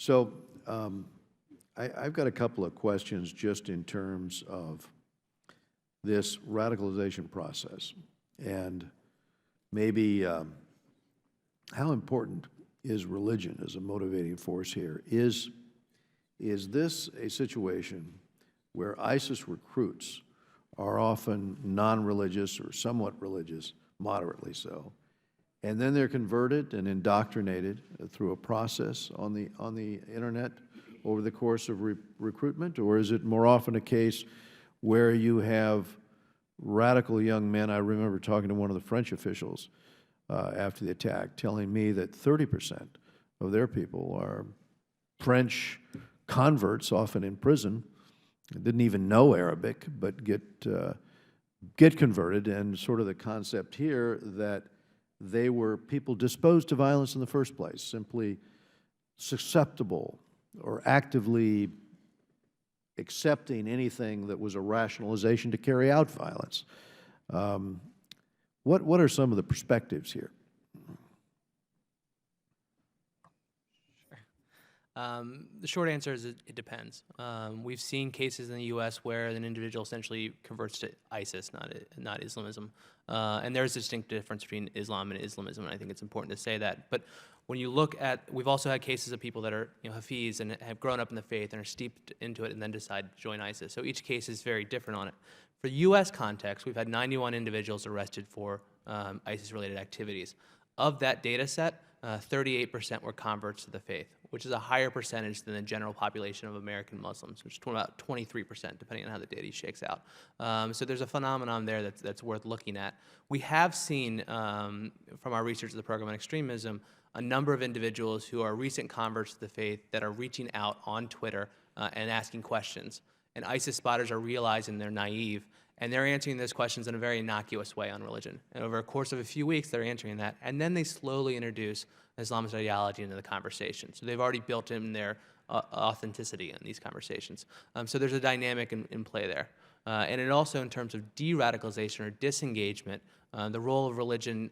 So I've got a couple of questions just in terms of this radicalization process, and maybe how important is religion as a motivating force here? Is this a situation where ISIS recruits are often non-religious or somewhat religious, moderately so, and then they're converted and indoctrinated through a process on the internet over the course of recruitment? Or is it more often a case where you have radical young men? I remember talking to one of the French officials after the attack, telling me that 30% of their people are French converts, often in prison, didn't even know Arabic, but get converted, and sort of the concept here that they were people disposed to violence in the first place, simply susceptible or actively accepting anything that was a rationalization to carry out violence. What are some of the perspectives here? The short answer is it depends. We've seen cases in the U.S. where an individual essentially converts to ISIS, not Islamism. And there's a distinct difference between Islam and Islamism, and I think it's important to say that. But when you look at, we've also had cases of people that are Hafiz and have grown up in the faith and are steeped into it and then decide to join ISIS. So each case is very different on it. For U.S. context, we've had 91 individuals arrested for ISIS-related activities. Of that data set, 38% were converts to the faith, which is a higher percentage than the general population of American Muslims, which is about 23%, depending on how the data shakes out. So there's a phenomenon there that's worth looking at. We have seen, from our research of the program on extremism, a number of individuals who are recent converts to the faith that are reaching out on Twitter and asking questions. And ISIS spotters are realizing they're naive, and they're answering those questions in a very innocuous way on religion. And over a course of a few weeks, they're answering that, and then they slowly introduce Islamist ideology into the conversation. So they've already built in their authenticity in these conversations. So there's a dynamic in play there. And it also, in terms of de-radicalization or disengagement, the role of religion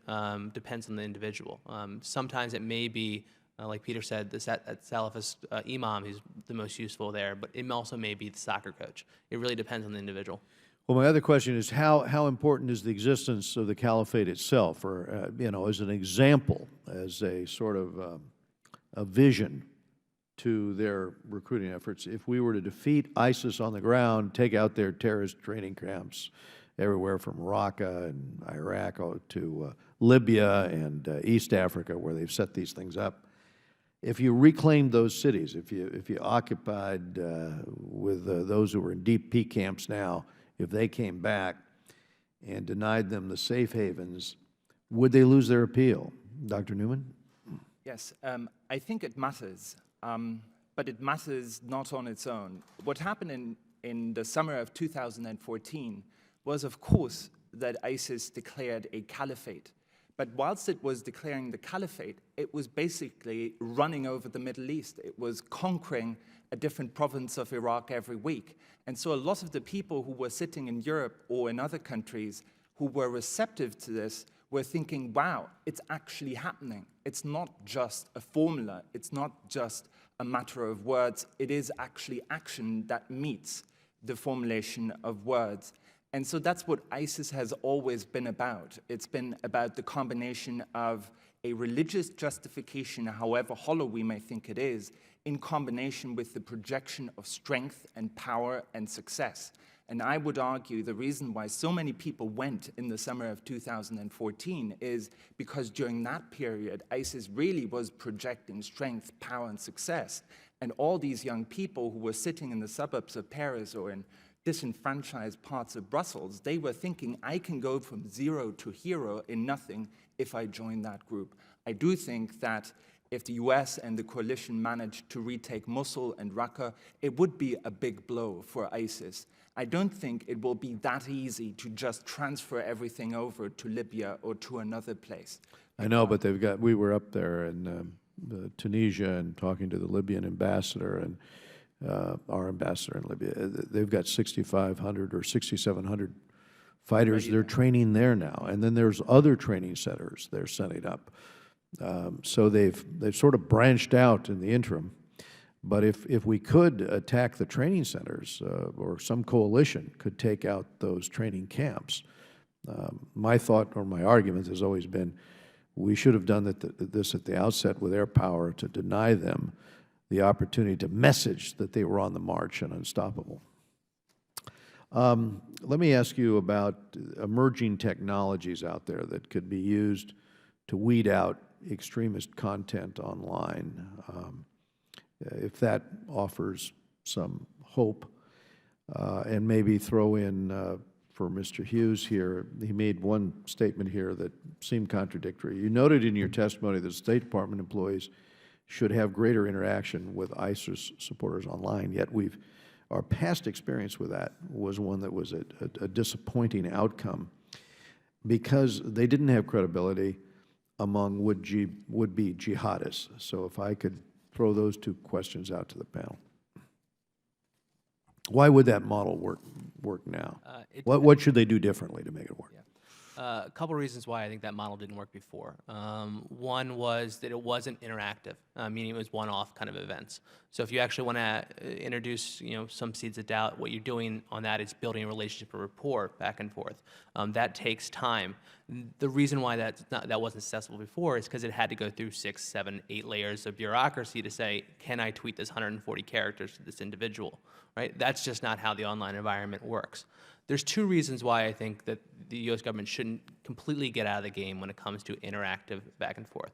depends on the individual. Sometimes it may be, like Peter said, the Salafist imam who's the most useful there, but it also may be the soccer coach. It really depends on the individual. Well, my other question is how important is the existence of the Caliphate itself, or as an example, as a sort of a vision to their recruiting efforts? If we were to defeat ISIS on the ground, take out their terrorist training camps everywhere from Raqqa and Iraq to Libya and East Africa, where they've set these things up. If you reclaimed those cities, if you occupied with those who are in deep peak camps now, if they came back and denied them the safe havens, would they lose their appeal? Dr. Newman? Yes, I think it matters, but it matters not on its own. What happened in the summer of 2014 was, of course, that ISIS declared a caliphate. But whilst it was declaring the caliphate, it was basically running over the Middle East. It was conquering a different province of Iraq every week. And so a lot of the people who were sitting in Europe or in other countries who were receptive to this were thinking, wow, it's actually happening. It's not just a formula. It's not just a matter of words. It is actually action that meets the formulation of words. And so that's what ISIS has always been about. It's been about the combination of a religious justification, however hollow we may think it is, in combination with the projection of strength and power and success. And I would argue the reason why so many people went in the summer of 2014 is because during that period, ISIS really was projecting strength, power, and success. And all these young people who were sitting in the suburbs of Paris or in disenfranchised parts of Brussels, they were thinking, I can go from zero to hero in nothing if I join that group. I do think that if the US and the coalition managed to retake Mosul and Raqqa, it would be a big blow for ISIS. I don't think it will be that easy to just transfer everything over to Libya or to another place. I know, but we were up there in Tunisia and talking to the Libyan ambassador and our ambassador in Libya. They've got 6,500 or 6,700 fighters. They're training there now. And then there's other training centers they're setting up. So they've sort of branched out in the interim. But if we could attack the training centers, or some coalition could take out those training camps, my thought or my argument has always been we should have done this at the outset with air power to deny them the opportunity to message that they were on the march and unstoppable. Let me ask you about emerging technologies out there that could be used to weed out extremist content online, if that offers some hope. And maybe throw in for Mr. Hughes here, he made one statement here that seemed contradictory. You noted in your testimony that State Department employees should have greater interaction with ISIS supporters online, yet our past experience with that was one that was a disappointing outcome because they didn't have credibility among would-be jihadists. So if I could throw those two questions out to the panel. Why would that model work now? What should they do differently to make it work? Yeah. A couple reasons why I think that model didn't work before. One was that it wasn't interactive, meaning it was one-off kind of events. So if you actually want to introduce, some seeds of doubt, what you're doing on that is building a relationship or rapport back and forth. That takes time. The reason why that wasn't successful before is because it had to go through 6, 7, 8 layers of bureaucracy to say, can I tweet this 140 characters to this individual, right? That's just not how the online environment works. There's two reasons why I think that the U.S. government shouldn't completely get out of the game when it comes to interactive back and forth.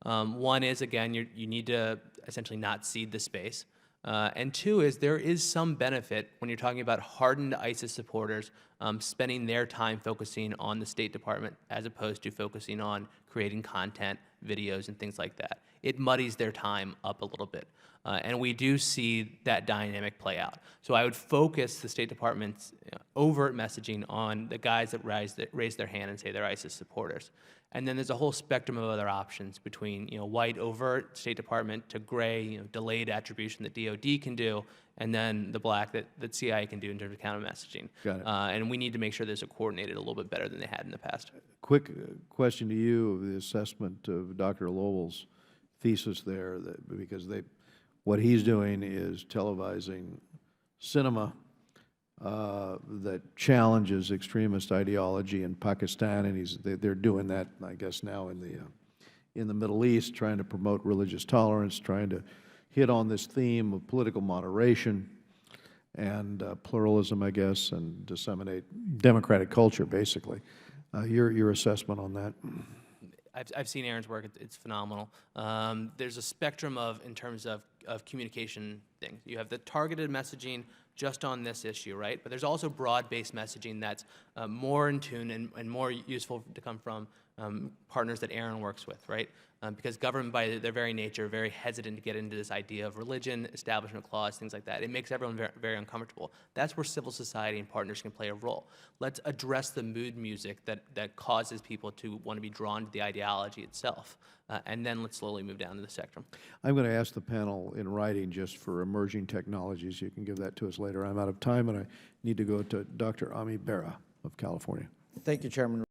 One is, again, you need to essentially not cede the space. And two is there is some benefit when you're talking about hardened ISIS supporters spending their time focusing on the State Department as opposed to focusing on creating content, videos, and things like that. It muddies their time up a little bit. And we do see that dynamic play out. So I would focus the State Department's overt messaging on the guys that raise their hand and say they're ISIS supporters. And then there's a whole spectrum of other options between white overt State Department to gray delayed attribution that DOD can do, and then the black that CIA can do in terms of counter messaging. Got it. And we need to make sure this is coordinated a little bit better than they had in the past. Quick question to you of the assessment of Dr. Lowell's thesis there, because what he's doing is televising cinema that challenges extremist ideology in Pakistan, and they're doing that, I guess, now in the Middle East, trying to promote religious tolerance, trying to hit on this theme of political moderation and pluralism, I guess, and disseminate democratic culture, basically. Your assessment on that? I've seen Aaron's work. It's phenomenal. There's a spectrum in terms of communication things. You have the targeted messaging just on this issue, right? But there's also broad-based messaging that's more in tune and more useful to come from partners that Aaron works with, right? Because government, by their very nature, are very hesitant to get into this idea of religion, establishment clause, things like that. It makes everyone very, very uncomfortable. That's where civil society and partners can play a role. Let's address the mood music that causes people to want to be drawn to the ideology itself. And then let's slowly move down to the spectrum. I'm going to ask the panel in writing just for emerging technologies. You can give that to us later. I'm out of time, and I need to go to Dr. Ami Berra of California. Thank you, Chairman.